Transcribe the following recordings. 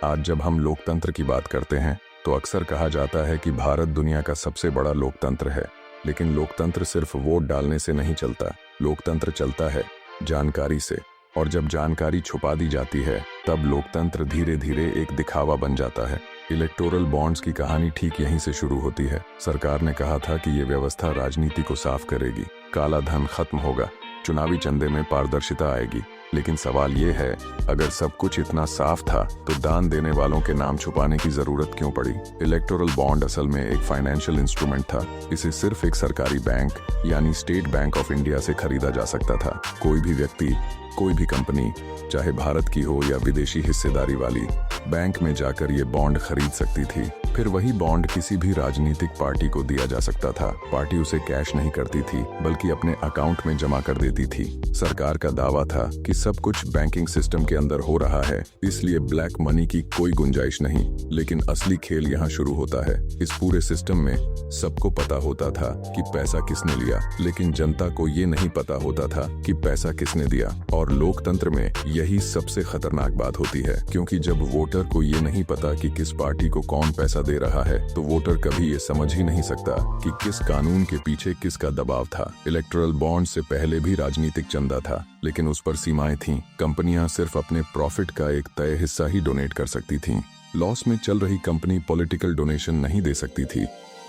आज जब हम लोकतंत्र की बात करते हैं तो अक्सर कहा जाता है कि भारत दुनिया का सबसे बड़ा लोकतंत्र है। लेकिन लोकतंत्र सिर्फ वोट डालने से नहीं चलता। लोकतंत्र चलता है जानकारी से, और जब जानकारी छुपा दी जाती है तब लोकतंत्र धीरे धीरे एक दिखावा बन जाता है। इलेक्टोरल बॉन्ड्स की कहानी ठीक यहीं से शुरू होती है। सरकार ने कहा था कि ये व्यवस्था राजनीति को साफ करेगी, काला धन खत्म होगा, चुनावी चंदे में पारदर्शिता आएगी। लेकिन सवाल ये है, अगर सब कुछ इतना साफ था तो दान देने वालों के नाम छुपाने की जरूरत क्यों पड़ी? इलेक्टोरल बॉन्ड असल में एक फाइनेंशियल इंस्ट्रूमेंट था। इसे सिर्फ एक सरकारी बैंक यानी स्टेट बैंक ऑफ इंडिया से खरीदा जा सकता था। कोई भी व्यक्ति, कोई भी कंपनी, चाहे भारत की हो या विदेशी हिस्सेदारी वाली, बैंक में जाकर ये बॉन्ड खरीद सकती थी। फिर वही बॉन्ड किसी भी राजनीतिक पार्टी को दिया जा सकता था। पार्टी उसे कैश नहीं करती थी बल्कि अपने अकाउंट में जमा कर देती थी। सरकार का दावा था कि सब कुछ बैंकिंग सिस्टम के अंदर हो रहा है, इसलिए ब्लैक मनी की कोई गुंजाइश नहीं। लेकिन असली खेल यहाँ शुरू होता है। इस पूरे सिस्टम में सबको पता होता था कि पैसा किसने लिया, लेकिन जनता को ये नहीं पता होता था कि पैसा किसने दिया। और लोकतंत्र में यही सबसे खतरनाक बात होती है, क्योंकि जब वोटर को ये नहीं पता कि किस पार्टी को कौन पैसा दे रहा है तो वोटर कभी ये समझ ही नहीं सकता कि किस कानून के पीछे किसका दबाव था। इलेक्टोरल बॉन्ड से पहले भी राजनीतिक चंदा था, लेकिन उस पर सीमाएं थीं। कंपनियां सिर्फ अपने प्रॉफिट का एक तय हिस्सा ही डोनेट कर सकती थीं। लॉस में चल रही कंपनी पॉलिटिकल डोनेशन नहीं दे सकती थी।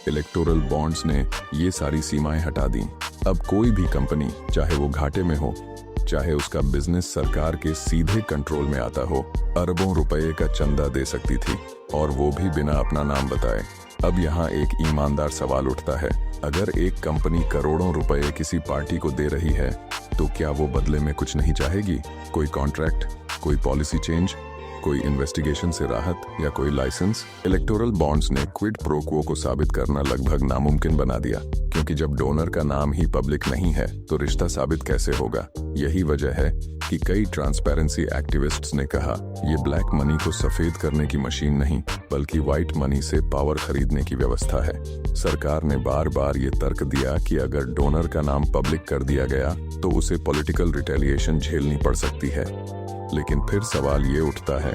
इलेक्टोरल बॉन्ड्स ने ये सारी सीमाएं हटा दी। अब कोई भी कंपनी, चाहे वो घाटे में हो, चाहे उसका बिजनेस सरकार के सीधे कंट्रोल में आता हो, अरबों रुपए का चंदा दे सकती थी, और वो भी बिना अपना नाम बताए। अब यहाँ एक ईमानदार सवाल उठता है, अगर एक कंपनी करोड़ों रुपए किसी पार्टी को दे रही है तो क्या वो बदले में कुछ नहीं चाहेगी? कोई कॉन्ट्रैक्ट, कोई पॉलिसी चेंज, कोई इन्वेस्टिगेशन से राहत या कोई लाइसेंस? इलेक्टोरल बॉन्ड्स ने क्विड प्रो क्वो को साबित करना लगभग नामुमकिन बना दिया, क्योंकि जब डोनर का नाम ही पब्लिक नहीं है तो रिश्ता साबित कैसे होगा? यही वजह है कि कई ट्रांसपेरेंसी एक्टिविस्ट्स ने कहा, ये ब्लैक मनी को सफेद करने की मशीन नहीं बल्कि व्हाइट मनी से पावर खरीदने की व्यवस्था है। सरकार ने बार बार ये तर्क दिया कि अगर डोनर का नाम पब्लिक कर दिया गया तो उसे पॉलिटिकल रिटेलिएशन झेलनी पड़ सकती है। लेकिन फिर सवाल ये उठता है,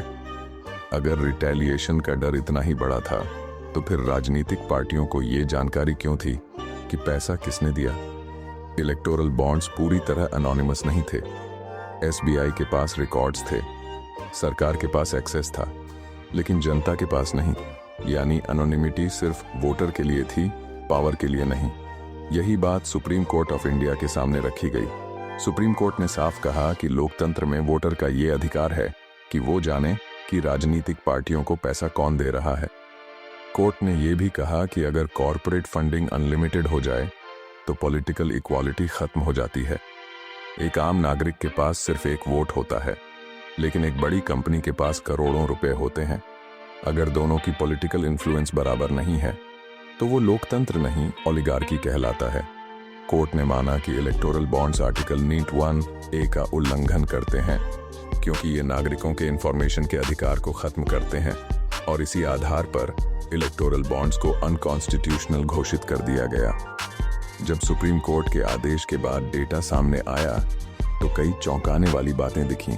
अगर रिटेलिएशन का डर इतना ही बड़ा था तो फिर राजनीतिक पार्टियों को ये जानकारी क्यों थी कि पैसा किसने दिया? इलेक्टोरल बॉन्ड्स पूरी तरह अनोनिमस नहीं थे। एसबीआई के पास रिकॉर्ड्स थे, सरकार के पास एक्सेस था, लेकिन जनता के पास नहीं। यानी अनोनिमिटी सिर्फ वोटर के लिए थी, पावर के लिए नहीं। यही बात सुप्रीम कोर्ट ऑफ इंडिया के सामने रखी गई। सुप्रीम कोर्ट ने साफ कहा कि लोकतंत्र में वोटर का ये अधिकार है कि वो जाने कि राजनीतिक पार्टियों को पैसा कौन दे रहा है। कोर्ट ने यह भी कहा कि अगर कॉरपोरेट फंडिंग अनलिमिटेड हो जाए तो पॉलिटिकल इक्वालिटी खत्म हो जाती है। एक आम नागरिक के पास सिर्फ एक वोट होता है, लेकिन एक बड़ी कंपनी के पास करोड़ों रुपए होते हैं। अगर दोनों की पॉलिटिकल इन्फ्लुएंस बराबर नहीं है तो वो लोकतंत्र नहीं, ओलिगार्की कहलाता है। कोर्ट ने माना कि electoral bonds article NEET 1A का उल्लंघन करते हैं, क्योंकि ये नागरिकों के इंफॉर्मेशन के अधिकार को खत्म करते हैं, और इसी आधार पर इलेक्टोरल बॉन्ड्स को अनकॉन्स्टिट्यूशनल घोषित कर दिया गया। जब सुप्रीम कोर्ट के आदेश के बाद डेटा सामने आया तो कई चौंकाने वाली बातें दिखीं।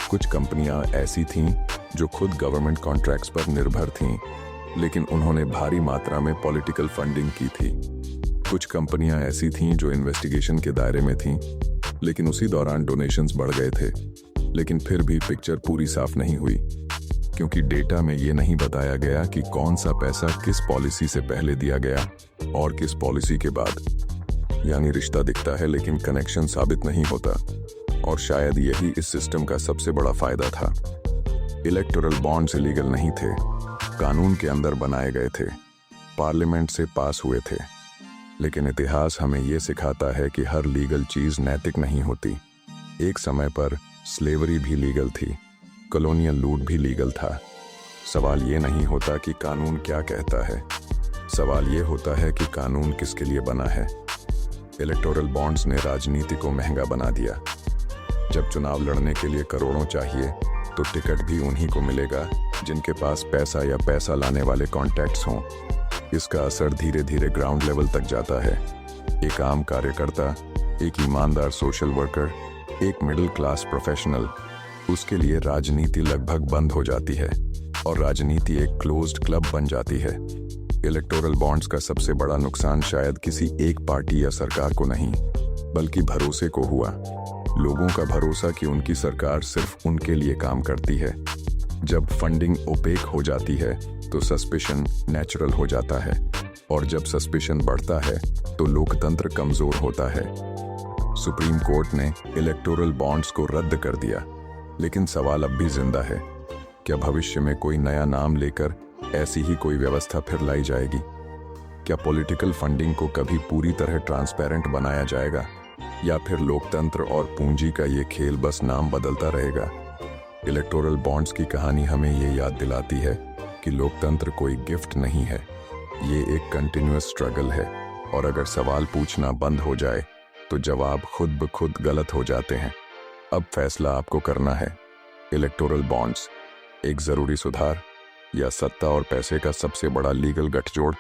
कुछ कंपनियां ऐसी थीं जो खुद गवर्नमेंट कॉन्ट्रैक्ट्स पर निर्भर थीं, लेकिन उन्होंने भारी मात्रा में पॉलिटिकल फंडिंग की थी। कुछ कंपनियां ऐसी थीं जो इन्वेस्टिगेशन के दायरे में थीं, लेकिन उसी दौरान डोनेशंस बढ़ गए थे। लेकिन फिर भी पिक्चर पूरी साफ नहीं हुई, क्योंकि डेटा में ये नहीं बताया गया कि कौन सा पैसा किस पॉलिसी से पहले दिया गया और किस पॉलिसी के बाद। यानी रिश्ता दिखता है लेकिन कनेक्शन साबित नहीं होता, और शायद यही इस सिस्टम का सबसे बड़ा फायदा था। इलेक्टोरल बॉन्ड्स इलीगल नहीं थे, कानून के अंदर बनाए गए थे, पार्लियामेंट से पास हुए थे। लेकिन इतिहास हमें यह सिखाता है कि हर लीगल चीज नैतिक नहीं होती। एक समय पर स्लेवरी भी लीगल थी, कॉलोनियल लूट भी लीगल था। सवाल ये नहीं होता कि कानून क्या कहता है, सवाल ये होता है कि कानून किसके लिए बना है। इलेक्टोरल बॉन्ड्स ने राजनीति को महंगा बना दिया। जब चुनाव लड़ने के लिए करोड़ों चाहिए तो टिकट भी उन्हीं को मिलेगा जिनके पास पैसा या पैसा लाने वाले कॉन्टैक्ट्स हों। इसका असर धीरे धीरे ग्राउंड लेवल तक जाता है। एक आम कार्यकर्ता, एक ईमानदार सोशल वर्कर, एक मिडिल क्लास प्रोफेशनल, उसके लिए राजनीति लगभग बंद हो जाती है। और राजनीति एक क्लोज्ड क्लब बन जाती है। इलेक्टोरल बॉन्ड्स का सबसे बड़ा नुकसान शायद किसी एक पार्टी या सरकार को नहीं, बल्कि भरोसे को हुआ। लोगों का भरोसा कि उनकी सरकार सिर्फ उनके लिए काम करती है। जब फंडिंग ओपेक हो जाती है तो सस्पिशन नेचुरल हो जाता है, और जब सस्पिशन बढ़ता है तो लोकतंत्र कमजोर होता है। सुप्रीम कोर्ट ने इलेक्टोरल बॉन्ड्स को रद्द कर दिया, लेकिन सवाल अब भी जिंदा है। क्या भविष्य में कोई नया नाम लेकर ऐसी ही कोई व्यवस्था फिर लाई जाएगी? क्या पॉलिटिकल फंडिंग को कभी पूरी तरह ट्रांसपेरेंट बनाया जाएगा, या फिर लोकतंत्र और पूंजी का ये खेल बस नाम बदलता रहेगा? इलेक्टोरल बॉन्ड्स की कहानी हमें ये याद दिलाती है कि लोकतंत्र कोई गिफ्ट नहीं है, ये एक कंटिन्यूअस स्ट्रगल है, और अगर सवाल पूछना बंद हो जाए तो जवाब खुद ब खुद गलत हो जाते हैं। अब फैसला आपको करना है। इलेक्टोरल बॉन्ड्स एक जरूरी सुधार, या सत्ता और पैसे का सबसे बड़ा लीगल गठजोड़?